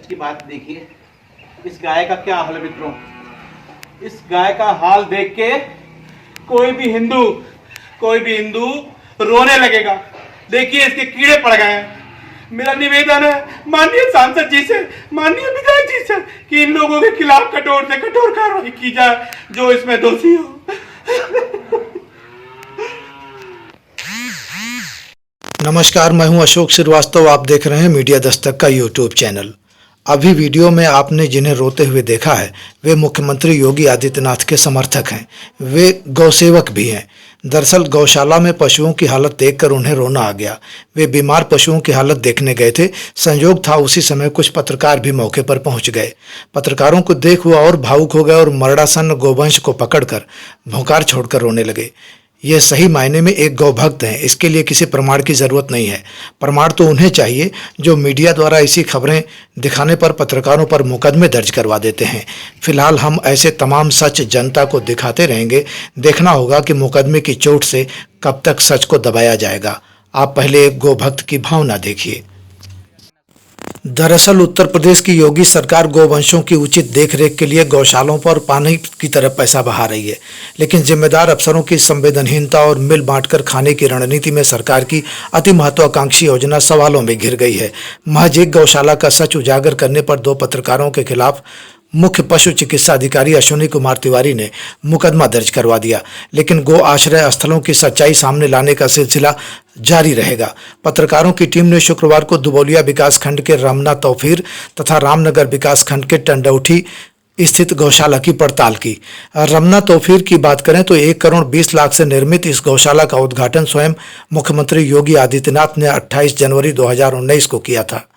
की बात देखिए, इस गाय का क्या हाल है मित्रों। इस गाय का हाल देख के कोई भी हिंदू रोने लगेगा। देखिए इसके कीड़े पड़ गए हैं। मेरा निवेदन है माननीय सांसद जी से, माननीय विधायक जी से कि इन लोगों के खिलाफ कठोर से कठोर कार्रवाई की जाए जो इसमें दोषी हो। नमस्कार, मैं हूं अशोक श्रीवास्तव। आप देख रहे हैं मीडिया दस्तक का यूट्यूब चैनल। अभी वीडियो में आपने जिन्हें रोते हुए देखा है वे मुख्यमंत्री योगी आदित्यनाथ के समर्थक हैं। वे गौसेवक भी हैं। दरअसल गौशाला में पशुओं की हालत देखकर उन्हें रोना आ गया। वे बीमार पशुओं की हालत देखने गए थे। संयोग था उसी समय कुछ पत्रकार भी मौके पर पहुंच गए। पत्रकारों को देख वह और भावुक हो गए और मरड़ासन गोवंश को पकड़कर भौंकार छोड़कर रोने लगे। ये सही मायने में एक गौभक्त हैं। इसके लिए किसी प्रमाण की जरूरत नहीं है। प्रमाण तो उन्हें चाहिए जो मीडिया द्वारा ऐसी खबरें दिखाने पर पत्रकारों पर मुकदमे दर्ज करवा देते हैं। फिलहाल हम ऐसे तमाम सच जनता को दिखाते रहेंगे। देखना होगा कि मुकदमे की चोट से कब तक सच को दबाया जाएगा। आप पहले एक गौभक्त की भावना देखिए। दरअसल उत्तर प्रदेश की योगी सरकार गोवंशों की उचित देखरेख के लिए गौशालों पर पानी की तरफ पैसा बहा रही है, लेकिन जिम्मेदार अफसरों की संवेदनहीनता और मिल बांटकर खाने की रणनीति में सरकार की अति महत्वाकांक्षी योजना सवालों में घिर गई है। महज एक गौशाला का सच उजागर करने पर दो पत्रकारों के खिलाफ मुख्य पशु चिकित्सा अधिकारी अश्विनी कुमार तिवारी ने मुकदमा दर्ज करवा दिया, लेकिन गो आश्रय स्थलों की सच्चाई सामने लाने का सिलसिला जारी रहेगा। पत्रकारों की टीम ने शुक्रवार को दुबौलिया विकासखंड के रमना तौफीर तथा रामनगर विकासखंड के टंडौठी स्थित गौशाला की पड़ताल की। रमना तौफीर की बात करें तो 1 करोड़ 20 लाख से निर्मित इस गौशाला का उद्घाटन स्वयं मुख्यमंत्री योगी आदित्यनाथ ने 28 जनवरी 2019 को किया था।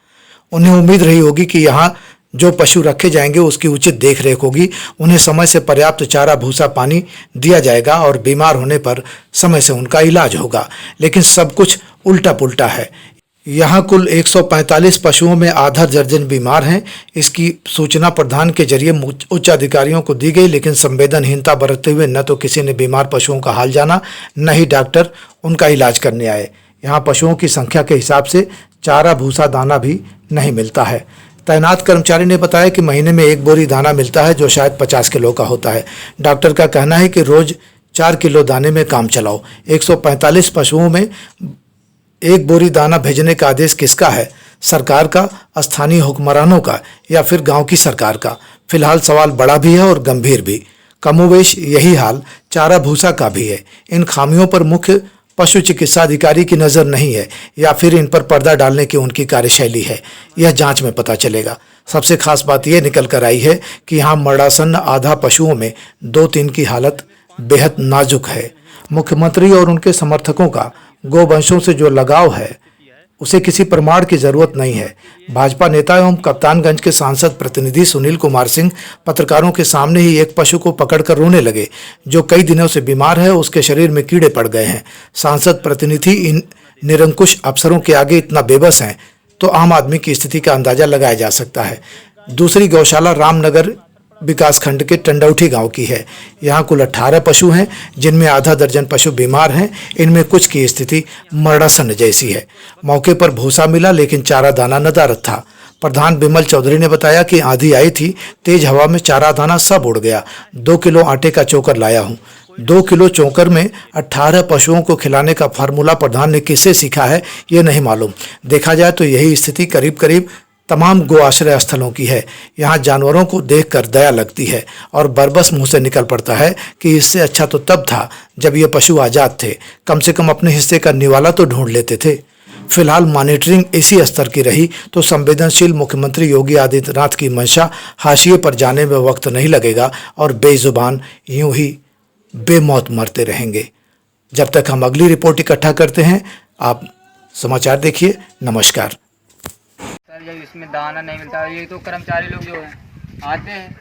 उन्हें उम्मीद रही होगी कि यहाँ जो पशु रखे जाएंगे उसकी उचित देखरेख होगी, उन्हें समय से पर्याप्त चारा भूसा पानी दिया जाएगा और बीमार होने पर समय से उनका इलाज होगा। लेकिन सब कुछ उल्टा पुल्टा है। यहाँ कुल 145 पशुओं में आधा दर्जन बीमार हैं। इसकी सूचना प्रधान के जरिए उच्च अधिकारियों को दी गई, लेकिन संवेदनहीनता बरतते हुए न तो किसी ने बीमार पशुओं का हाल जाना, न ही डॉक्टर उनका इलाज करने आए। यहाँ पशुओं की संख्या के हिसाब से चारा भूसा दाना भी नहीं मिलता है। तैनात कर्मचारी ने बताया कि महीने में 1 बोरी दाना मिलता है जो शायद 50 किलो का होता है। डॉक्टर का कहना है कि रोज 4 किलो दाने में काम चलाओ। 145 पशुओं में 1 बोरी दाना भेजने का आदेश किसका है? सरकार का, स्थानीय हुक्मरानों का या फिर गांव की सरकार का? फिलहाल सवाल बड़ा भी है और गंभीर भी। कमोवेश यही हाल चारा भूसा का भी है। इन खामियों पर मुख्य पशु चिकित्सा अधिकारी की नज़र नहीं है या फिर इन पर पर्दा डालने की उनकी कार्यशैली है, यह जांच में पता चलेगा। सबसे खास बात यह निकल कर आई है कि यहाँ मरड़ासन आधा पशुओं में 2-3 की हालत बेहद नाजुक है। मुख्यमंत्री और उनके समर्थकों का गोवंशों से जो लगाव है उसे किसी प्रमाण की जरूरत नहीं है। भाजपा नेता एवं कप्तानगंज के सांसद प्रतिनिधि सुनील कुमार सिंह पत्रकारों के सामने ही एक पशु को पकड़कर रोने लगे जो कई दिनों से बीमार है। उसके शरीर में कीड़े पड़ गए हैं। सांसद प्रतिनिधि इन निरंकुश अफसरों के आगे इतना बेबस हैं तो आम आदमी की स्थिति का अंदाजा लगाया जा सकता है। दूसरी गौशाला रामनगर विकासखंड के टंडौठी गांव की है। यहाँ कुल 18 पशु हैं जिनमें आधा दर्जन पशु बीमार हैं। इनमें कुछ की स्थिति मरड़ासन जैसी है। मौके पर भूसा मिला लेकिन चारा दाना नदारद था। प्रधान बिमल चौधरी ने बताया कि आंधी आई थी, तेज हवा में चारा दाना सब उड़ गया। 2 किलो आटे का चोकर लाया हूँ। 2 किलो चोकर में 18 पशुओं को खिलाने का फार्मूला प्रधान ने किससे सीखा है ये नहीं मालूम। देखा जाए तो यही स्थिति करीब करीब तमाम गो आश्रय स्थलों की है। यहाँ जानवरों को देखकर दया लगती है और बरबस मुंह से निकल पड़ता है कि इससे अच्छा तो तब था जब ये पशु आज़ाद थे। कम से कम अपने हिस्से का निवाला तो ढूंढ लेते थे। फिलहाल मॉनिटरिंग इसी स्तर की रही तो संवेदनशील मुख्यमंत्री योगी आदित्यनाथ की मंशा हाशिए पर जाने में वक्त नहीं लगेगा और बेजुबान यूं ही बेमौत मरते रहेंगे। जब तक हम अगली रिपोर्ट इकट्ठा करते हैं, आप समाचार देखिए। नमस्कार। जब इसमें दाना नहीं मिलता, ये तो कर्मचारी लोग जो हैं आते हैं,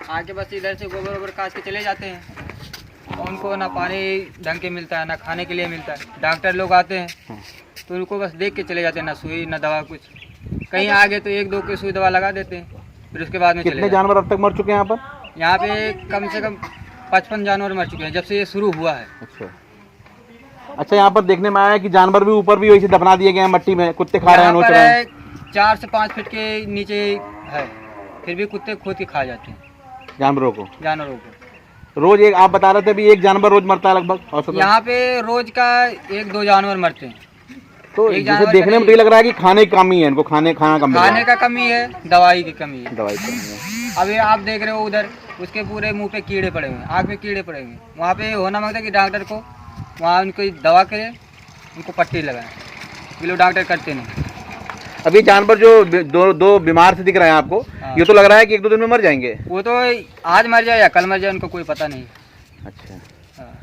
आके बस इधर से गोबर वोबर काट के चले जाते हैं। उनको ना पानी ढंग के मिलता है, ना खाने के लिए मिलता है। डॉक्टर लोग आते हैं तो उनको बस देख के चले जाते हैं, ना सुई ना दवा कुछ। कहीं आगे तो 1-2 की सुई दवा लगा देते हैं, फिर उसके बाद में कितने जानवर अब तक मर चुके हैं यहाँ पर? यहाँ पे कम से कम 55 जानवर मर चुके हैं जब से ये शुरू हुआ है। अच्छा, यहाँ पर देखने में आया कि जानवर भी ऊपर भी वैसे दफना दिए गए हैं मट्टी में, कुत्ते खा रहे हैं, नोच रहे हैं। 4 से 5 फीट के नीचे है, फिर भी कुत्ते खोद के खा जाते हैं जानवरों को। जानवरों रोज एक आप बता रहे थे अभी, एक जानवर रोज मरता है लगभग औसतन? यहाँ पे रोज का 1-2 जानवर मरते हैं। तो एक जैसे जानवर देखने में तो ये लग रहा है कि खाने की कमी है, इनको खाना कम मिल रहा खाने का कमी है, दवाई की कमी है। दवाई की कमी है। अभी आप देख रहे हो उधर उसके पूरे मुंह पे कीड़े पड़े हुए हैं, आँख में कीड़े पड़े हुए हैं। वहाँ पे होना मांगता है कि डॉक्टर को वहाँ उनको दवा करे, उनको पट्टी लगाए, ये लोग डॉक्टर करते नहीं। अभी जानवर जो दो बीमार से दिख रहे हैं आपको, हाँ। ये तो लग रहा है कि 1-2 दिन में मर जाएंगे। वो तो आज मर जाए या कल मर जाए, उनको कोई पता नहीं। अच्छा, हाँ।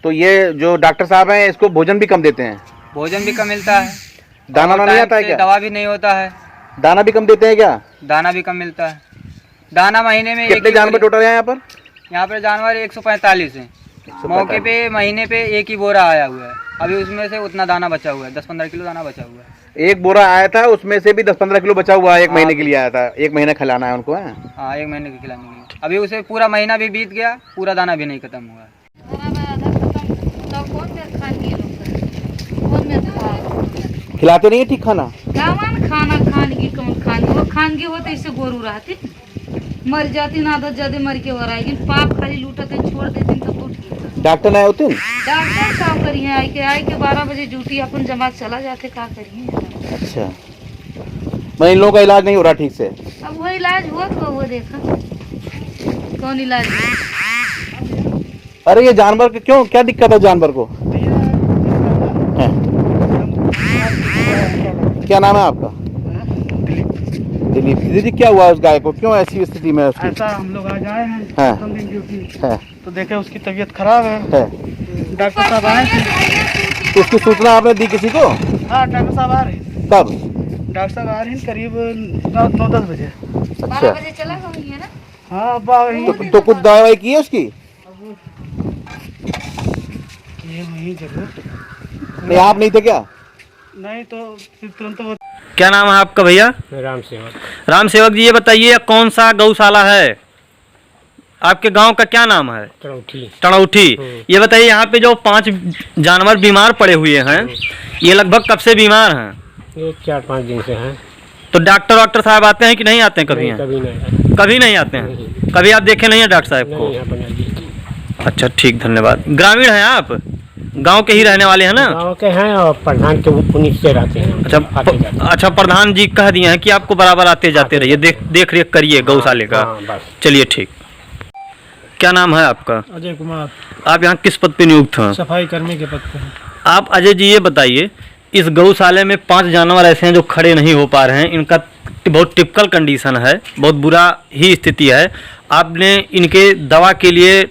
तो ये जो डॉक्टर साहब हैं इसको भोजन भी कम देते हैं? भोजन भी कम मिलता है, दाना और नहीं आता है टाइम से क्या? दवा भी नहीं होता है। दाना भी कम देते हैं क्या? दाना भी कम मिलता है। दाना महीने में कितने जानवर टोटल हैं यहाँ पर? यहाँ पर जानवर 145 हैं। मौके पे महीने पे एक ही बोरा आया हुआ है, अभी उसमें से उतना दाना बचा हुआ है, 10-15 किलो दाना बचा हुआ है। एक बोरा आया था, उसमें से भी 10-15 किलो बचा हुआ है, 1 महीने के लिए आया था। 1 महीना खिलाना है उनको है? हाँ, 1 महीने के खिलाने के लिए। अभी उसे पूरा महीना भी बीत गया, पूरा दाना भी नहीं खत्म हुआ है। खिलाते नहीं है ठीक खाना? खाना खानगी कौन खानगी, वो खानगी हो तो इससे गोरू रहती मर जाती ना, आदत ज्यादा मर के हो रहा है, लेकिन पाप खाली लूटते छोड़ देती तब तो ठीक है। डॉक्टर नहीं होते? डॉक्टर काम करिए, आई के 12 बजे ड्यूटी अपन जमा चला जाते, का करिए। अच्छा, मैं इन लोगों का इलाज नहीं हो रहा ठीक से? अब वो इलाज हुआ तो वो देखा कौन इलाज हुआ? अरे ये जानवर के क्यों, क्या दिक्कत है जानवर को? हैं? क्या नाम है आपका? दिलीप। दीदी क्या हुआ उस गाय को, क्यों ऐसी स्थिति में है उसकी? ऐसा हम लोग आज आए हैं हाँ। 2 दिन ड्यूटी, है तो देखे उसकी तबीयत खराब है। डॉक्टर साहब आए थे। तो उसकी सूचना आपने दी किसी को? हाँ, डॉक्टर साहब आ रहे हैं। कब? डॉक्टर साहब आ रहे हैं करीब 9-10 बजे। 12 अच्छा, बजे चला गई है ना। हाँ, वही तो कुछ दवाई की है उसकी? ये वही जरूर नहीं, आप नहीं थे क्या? नहीं तो फिर तुरंत वो क्या नाम है आपका भैया? राम सेवक। राम सेवक जी, ये बताइए कौन सा गौशाला है आपके गांव का, क्या नाम है? टणौठी। ये बताइए यहाँ पे जो 5 जानवर बीमार पड़े हुए हैं, ये लगभग कब से बीमार हैं? ये 4-5 दिन से हैं। तो डॉक्टर साहब आते हैं कि नहीं आते हैं कभी? नहीं, कभी नहीं। कभी नहीं आते हैं? कभी आप देखे नहीं है डॉक्टर साहब को? नहीं, यहाँ पर नहीं। अच्छा, ठीक, धन्यवाद। ग्रामीण हैं आप, गांव के ही रहने वाले हैं ना? गाँव के हैं और प्रधान के उन्हीं से रहते हैं। अच्छा, आते जाते हैं। अच्छा, प्रधान जी कह दिए हैं कि आपको बराबर आते जाते रहिए, देख रेख करिए गौशाले का। हाँ, बस। चलिए ठीक। क्या नाम है आपका? अजय कुमार, आप यहाँ किस पद पे नियुक्त हैं? सफाई कर्मी के पद पे हैं। आप अजय जी ये बताइए, इस गौशाले में 5 जानवर ऐसे हैं जो खड़े नहीं हो पा रहे हैं, इनका बहुत टिपिकल कंडीशन है, बहुत बुरा ही स्थिति है। आपने इनके दवा के लिए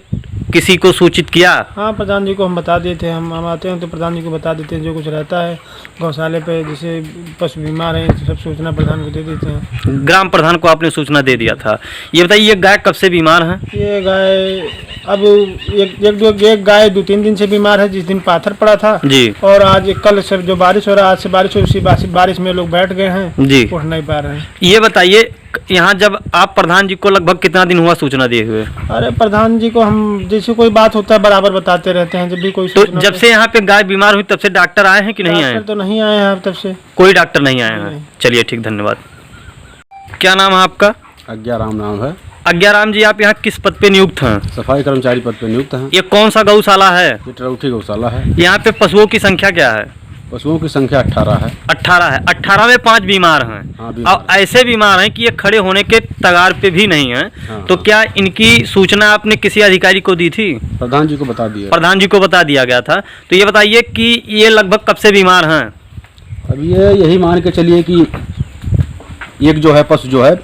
किसी को सूचित किया? हाँ, प्रधान जी को हम बता देते हैं, हम आते हैं तो प्रधान जी को बता देते हैं जो कुछ रहता है गौशाले पे, जैसे पशु बीमार हैं सब सूचना प्रधान को दे देते हैं। ग्राम प्रधान को आपने सूचना दे दिया था। ये बताइए ये गाय कब से बीमार है? ये गाय अब एक गाय 2-3 दिन से बीमार है, जिस दिन पाथर पड़ा था जी, और आज कल से जो बारिश हो रहा है, आज से बारिश हो, उसी बारिश में लोग बैठ गए हैं जी। उठ नहीं पा रहे हैं। ये बताइए यहाँ जब आप प्रधान जी को लगभग कितना दिन हुआ सूचना दिए हुए? अरे प्रधान जी को हम जैसे कोई बात होता है बराबर बताते रहते हैं, जब भी कोई तो सूचना जब से यहाँ पे गाय बीमार हुई तब से डॉक्टर आए हैं कि नहीं आए? डॉक्टर तो नहीं आए हैं अब तब से। कोई डॉक्टर नहीं आए हैं? नहीं। चलिए ठीक, धन्यवाद। क्या नाम है आपका? अज्ञाराम नाम है। अज्ञाराम जी, आप यहाँ किस पद पे नियुक्त हैं? सफाई कर्मचारी पद पर नियुक्त हैं। ये कौन सा गौशाला है? ये टणौठी गौशाला है। यहाँ पे पशुओं की संख्या क्या है? पशुओं की संख्या 18 है। 18 है। 18 में 5 बीमार हैं। हाँ, बीमार और ऐसे बीमार हैं कि ये खड़े होने के तगार पे भी नहीं हैं। हाँ, तो हाँ। क्या इनकी सूचना आपने किसी अधिकारी को दी थी? प्रधान जी को बता दिया। प्रधान जी को बता दिया गया था। तो ये बताइए कि ये लगभग कब से बीमार हैं? अब ये यही मान के चलिए कि एक जो है पशु जो है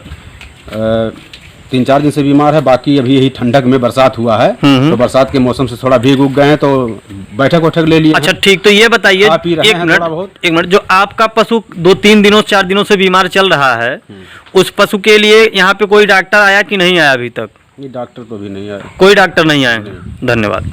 3-4 दिन से बीमार है, बाकी अभी यही ठंडक में बरसात हुआ है तो बरसात के मौसम से थोड़ा भीग उग गए हैं तो बैठक ले लिए। अच्छा ठीक, तो ये बताइए खा पी रहे हैं थोड़ा बहुत। एक मिनट, जो आपका पशु 2-3 दिनों 4 दिनों से बीमार चल रहा है, उस पशु के लिए यहाँ पे कोई डॉक्टर आया कि नहीं आया अभी तक? ये डॉक्टर तो भी नहीं आया। कोई डॉक्टर नहीं आए? धन्यवाद।